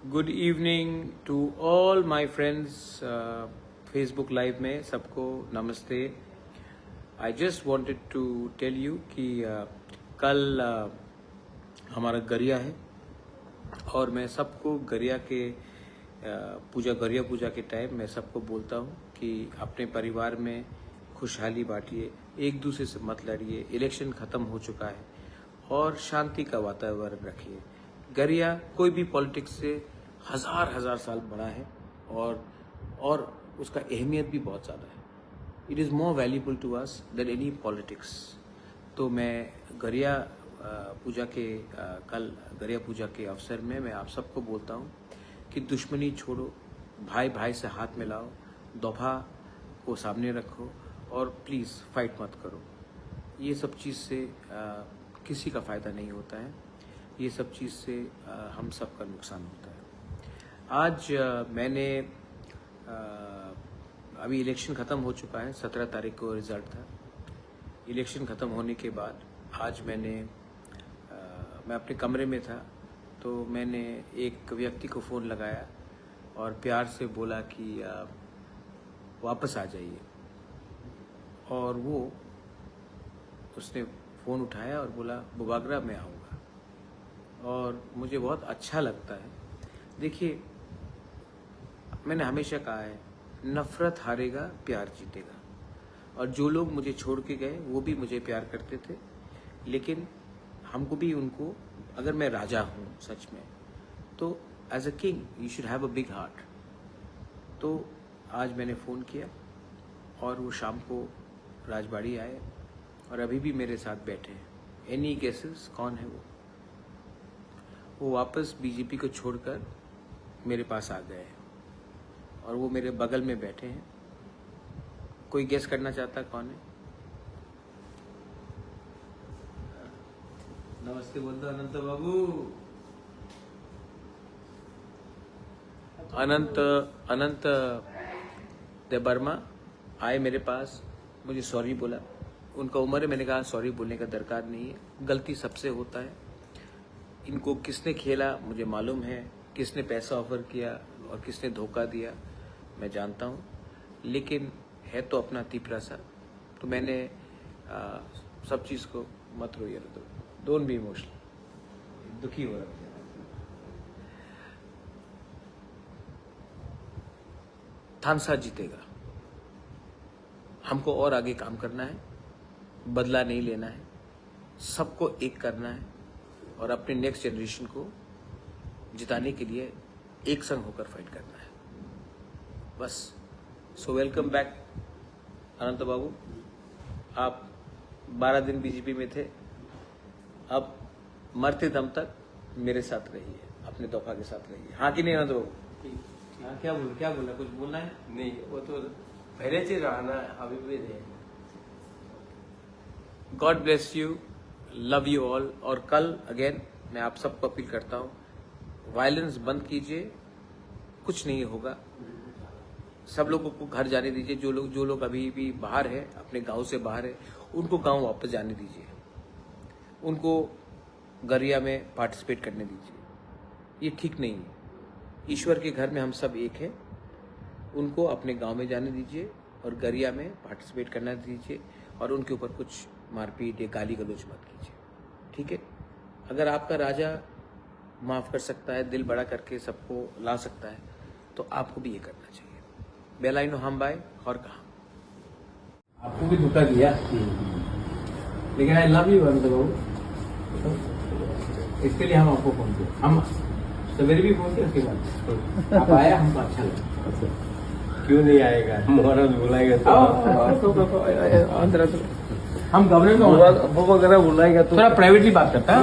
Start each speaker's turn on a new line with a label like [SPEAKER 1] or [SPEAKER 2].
[SPEAKER 1] Good evening to all my friends Facebook live में सबको नमस्ते। I just wanted to tell you कि कल हमारा गरिया है और मैं सबको गरिया के गरिया पूजा के टाइम मैं सबको बोलता हूँ कि अपने परिवार में खुशहाली बांटिए, एक दूसरे से मत लड़िए। इलेक्शन खत्म हो चुका है और शांति का वातावरण रखिए। गरिया कोई भी पॉलिटिक्स से हजार साल बड़ा है और उसका अहमियत भी बहुत ज़्यादा है। It is more valuable to us than any politics. तो मैं गरिया पूजा के कल गरिया पूजा के अवसर में मैं आप सबको बोलता हूँ कि दुश्मनी छोड़ो, भाई भाई से हाथ मिलाओ, दोफा को सामने रखो और प्लीज़ फाइट मत करो। ये सब चीज़ से किसी का फ़ायदा नहीं होता है, ये सब चीज़ से हम सब का नुकसान होता है। आज मैंने अभी इलेक्शन ख़त्म हो चुका है, 17 तारीख को रिज़ल्ट था। इलेक्शन ख़त्म होने के बाद आज मैं अपने कमरे में था तो मैंने एक व्यक्ति को फ़ोन लगाया और प्यार से बोला कि वापस आ जाइए। और उसने फ़ोन उठाया और बोला बुबागरा मैं आऊँगा। और मुझे बहुत अच्छा लगता है। देखिए, मैंने हमेशा कहा है नफ़रत हारेगा, प्यार जीतेगा। और जो लोग मुझे छोड़ के गए वो भी मुझे प्यार करते थे, लेकिन हमको भी उनको, अगर मैं राजा हूँ सच में, तो as a king you should have a big heart. तो आज मैंने फ़ोन किया और वो शाम को राजबाड़ी आए और अभी भी मेरे साथ बैठे हैं। एनी गेसेस कौन है वो वापस बीजेपी को छोड़कर मेरे पास आ गए हैं और वो मेरे बगल में बैठे हैं। कोई गेस करना चाहता कौन है? नमस्ते बोल दो अनंत बाबू। अनंत देवर्मा आए मेरे पास, मुझे सॉरी बोला। उनका उम्र है, मैंने कहा सॉरी बोलने का दरकार नहीं है, गलती सबसे होता है। इनको किसने खेला मुझे मालूम है, किसने पैसा ऑफर किया और किसने धोखा दिया मैं जानता हूँ, लेकिन है तो अपना तीपरा सा। तो मैंने सब चीज़ को मत रोइए, डोंट बी इमोशनल, दुखी हो रहा है। थानसा जीतेगा। हमको और आगे काम करना है, बदला नहीं लेना है, सबको एक करना है और अपने नेक्स्ट जनरेशन को जिताने के लिए एक संग होकर फाइट करना है, बस। सो वेलकम बैक अनंत बाबू। आप 12 दिन बीजेपी में थे, अब मरते दम तक मेरे साथ रहिए, अपने दोफा के साथ रहिए। हाँ कि नहीं अनंत बाबू? हाँ, क्या बोला कुछ बोलना है?
[SPEAKER 2] नहीं, वो तो पहले से रहना अभी भी नहीं।
[SPEAKER 1] God bless you, love you all. और कल अगेन मैं आप सबको अपील करता हूँ, वायलेंस बंद कीजिए, कुछ नहीं होगा। सब लोगों को घर जाने दीजिए। जो लोग अभी भी बाहर है, अपने गांव से बाहर है, उनको गांव वापस जाने दीजिए। उनको गरिया में पार्टिसिपेट करने दीजिए। ये ठीक नहीं है। ईश्वर के घर में हम सब एक हैं। उनको अपने गांव में जाने दीजिए और गरिया में पार्टिसिपेट करना दीजिए और उनके ऊपर कुछ मारपीट या गाली गलौज मत कीजिए, ठीक है? अगर आपका राजा माफ़ कर सकता है, दिल बड़ा करके सबको ला सकता है, तो आपको भी ये करना चाहिए। बेलाइनो हम बाय और कहा आपको भी धोखा दिया, लेकिन आई लव यू अनंत बाबू। इसके लिए हम आपको फोन किए, हम सवेरे भी फोन किया, उसके बाद आप आया, हमको अच्छा लगा।
[SPEAKER 2] क्यों नहीं आएगा? महाराज बुलाएगा तो
[SPEAKER 1] हम गवर्नर
[SPEAKER 2] वो वगैरह बुलाएगा तो
[SPEAKER 1] थोड़ा प्राइवेटली बात करता है।